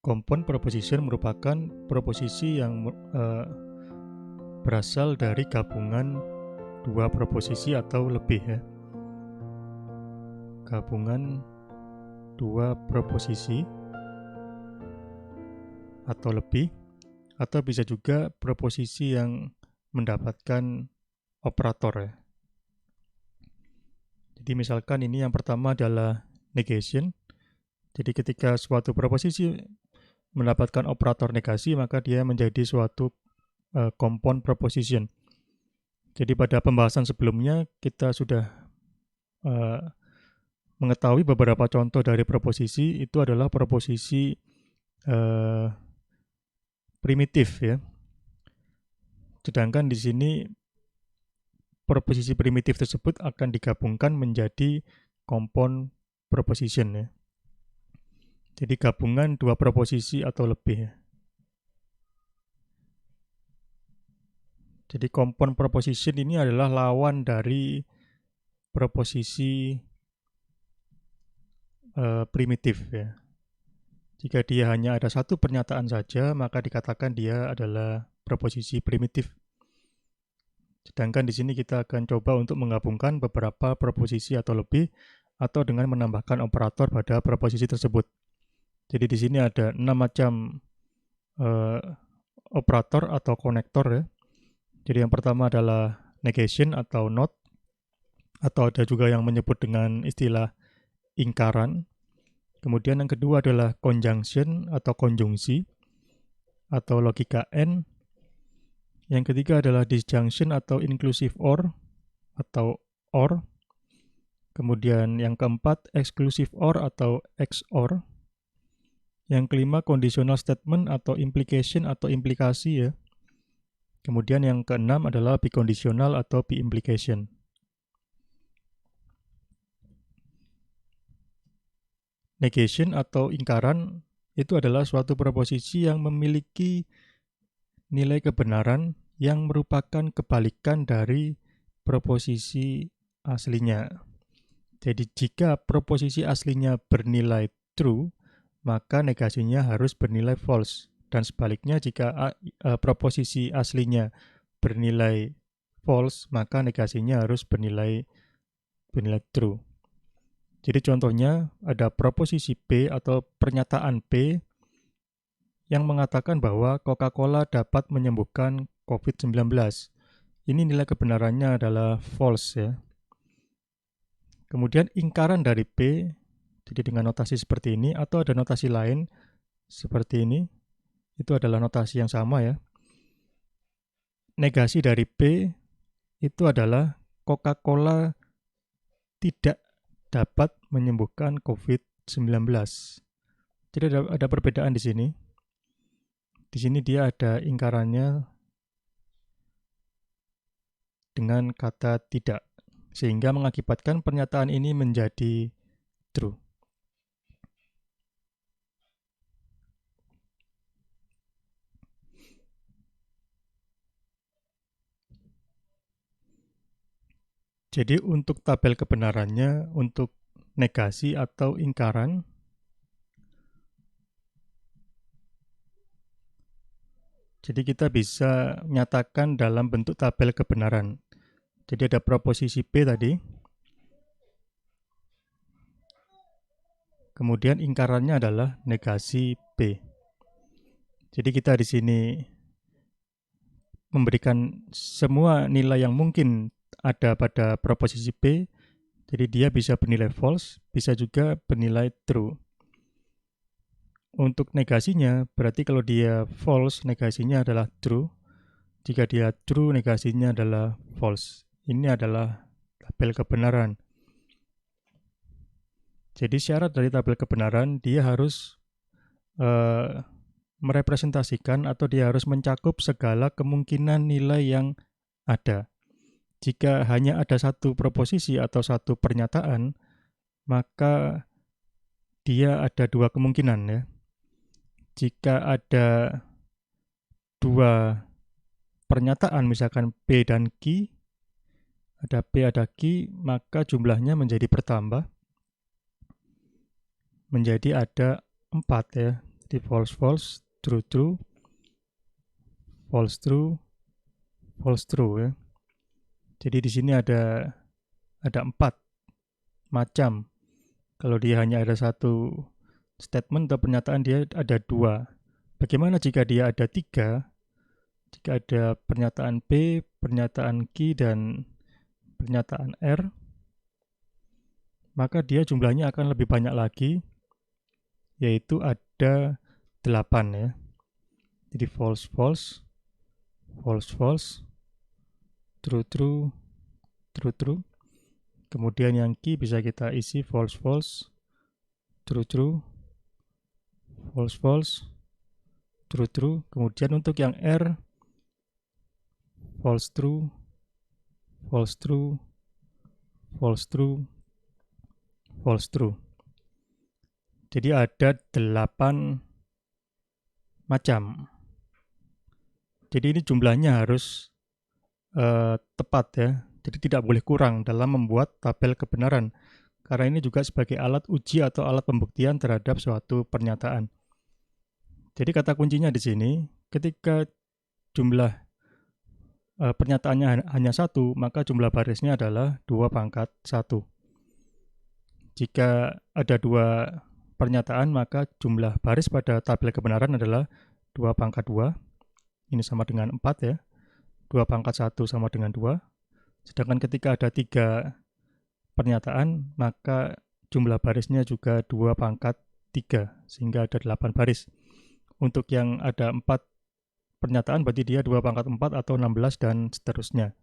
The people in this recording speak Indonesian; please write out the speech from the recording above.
Compound proposition merupakan proposisi yang berasal dari gabungan dua proposisi atau lebih ya. Gabungan dua proposisi atau lebih, atau bisa juga proposisi yang mendapatkan operator ya. Jadi misalkan ini yang pertama adalah negation. Jadi ketika suatu proposisi mendapatkan operator negasi, maka dia menjadi suatu compound proposition. Jadi pada pembahasan sebelumnya kita sudah mengetahui beberapa contoh dari proposisi. Itu adalah proposisi primitif ya. Sedangkan di sini proposisi primitif tersebut akan digabungkan menjadi compound proposition ya. Jadi gabungan dua proposisi atau lebih ya. Jadi compound proposition ini adalah lawan dari proposisi primitif ya. Jika dia hanya ada satu pernyataan saja, maka dikatakan dia adalah proposisi primitif. Sedangkan di sini kita akan coba untuk menggabungkan beberapa proposisi atau lebih, atau dengan menambahkan operator pada proposisi tersebut. Jadi di sini ada 6 macam operator atau konektor ya. Jadi yang pertama adalah negation atau not, atau ada juga yang menyebut dengan istilah ingkaran. Kemudian yang kedua adalah conjunction atau konjungsi, atau logika AND. Yang ketiga adalah disjunction atau inclusive OR, atau OR. Kemudian yang keempat exclusive OR atau XOR. Yang kelima conditional statement atau implication atau implikasi ya. Kemudian yang keenam adalah biconditional atau bi-implication. Negation atau ingkaran itu adalah suatu proposisi yang memiliki nilai kebenaran yang merupakan kebalikan dari proposisi aslinya. Jadi jika proposisi aslinya bernilai true, maka negasinya harus bernilai false. Dan sebaliknya, jika proposisi aslinya bernilai false, maka negasinya harus bernilai true. Jadi contohnya ada proposisi P atau pernyataan P yang mengatakan bahwa Coca-Cola dapat menyembuhkan COVID-19. Ini nilai kebenarannya adalah false ya. Kemudian ingkaran dari P, jadi dengan notasi seperti ini, atau ada notasi lain seperti ini, itu adalah notasi yang sama ya. Negasi dari P itu adalah Coca-Cola tidak dapat menyembuhkan COVID-19. Jadi ada perbedaan di sini. Di sini dia ada ingkarannya dengan kata tidak, sehingga mengakibatkan pernyataan ini menjadi true. Jadi untuk tabel kebenarannya, untuk negasi atau ingkaran, jadi kita bisa menyatakan dalam bentuk tabel kebenaran. Jadi ada proposisi P tadi, kemudian ingkarannya adalah negasi P. Jadi kita di sini memberikan semua nilai yang mungkin ada pada proposisi P. Jadi dia bisa bernilai false, bisa juga bernilai true. Untuk negasinya, berarti kalau dia false, negasinya adalah true. Jika dia true, negasinya adalah false. Ini adalah tabel kebenaran. Jadi syarat dari tabel kebenaran, dia harus merepresentasikan atau dia harus mencakup segala kemungkinan nilai yang ada. Jika hanya ada satu proposisi atau satu pernyataan, maka dia ada dua kemungkinan ya. Jika ada dua pernyataan, misalkan P dan Q, ada P ada Q, maka jumlahnya menjadi bertambah. Menjadi ada 4 ya. Jadi false false, true true, false true, false true ya. Jadi di sini ada 4 macam. Kalau dia hanya ada satu statement atau pernyataan, dia ada 2. Bagaimana jika dia ada 3? Jika ada pernyataan P, pernyataan Q, dan pernyataan R, maka dia jumlahnya akan lebih banyak lagi, yaitu ada 8 ya. Jadi false false, false false, true true, true true. Kemudian yang Q bisa kita isi false false, true true, false false, true true. Kemudian untuk yang R, false true, false true, false true, false true. Jadi ada 8 macam. Jadi ini jumlahnya harus tepat ya. Jadi tidak boleh kurang dalam membuat tabel kebenaran. Karena ini juga sebagai alat uji atau alat pembuktian terhadap suatu pernyataan. Jadi kata kuncinya di sini, ketika jumlah pernyataannya hanya 1, maka jumlah barisnya adalah 2/1. Jika ada 2 pernyataan, maka jumlah baris pada tabel kebenaran adalah 2/2. Ini sama dengan 4 ya. 2/1 sama dengan 2. Sedangkan ketika ada 3 pernyataan, maka jumlah barisnya juga 2/3, sehingga ada 8 baris. Untuk yang ada 4 pernyataan, berarti dia 2/4 atau 16 dan seterusnya.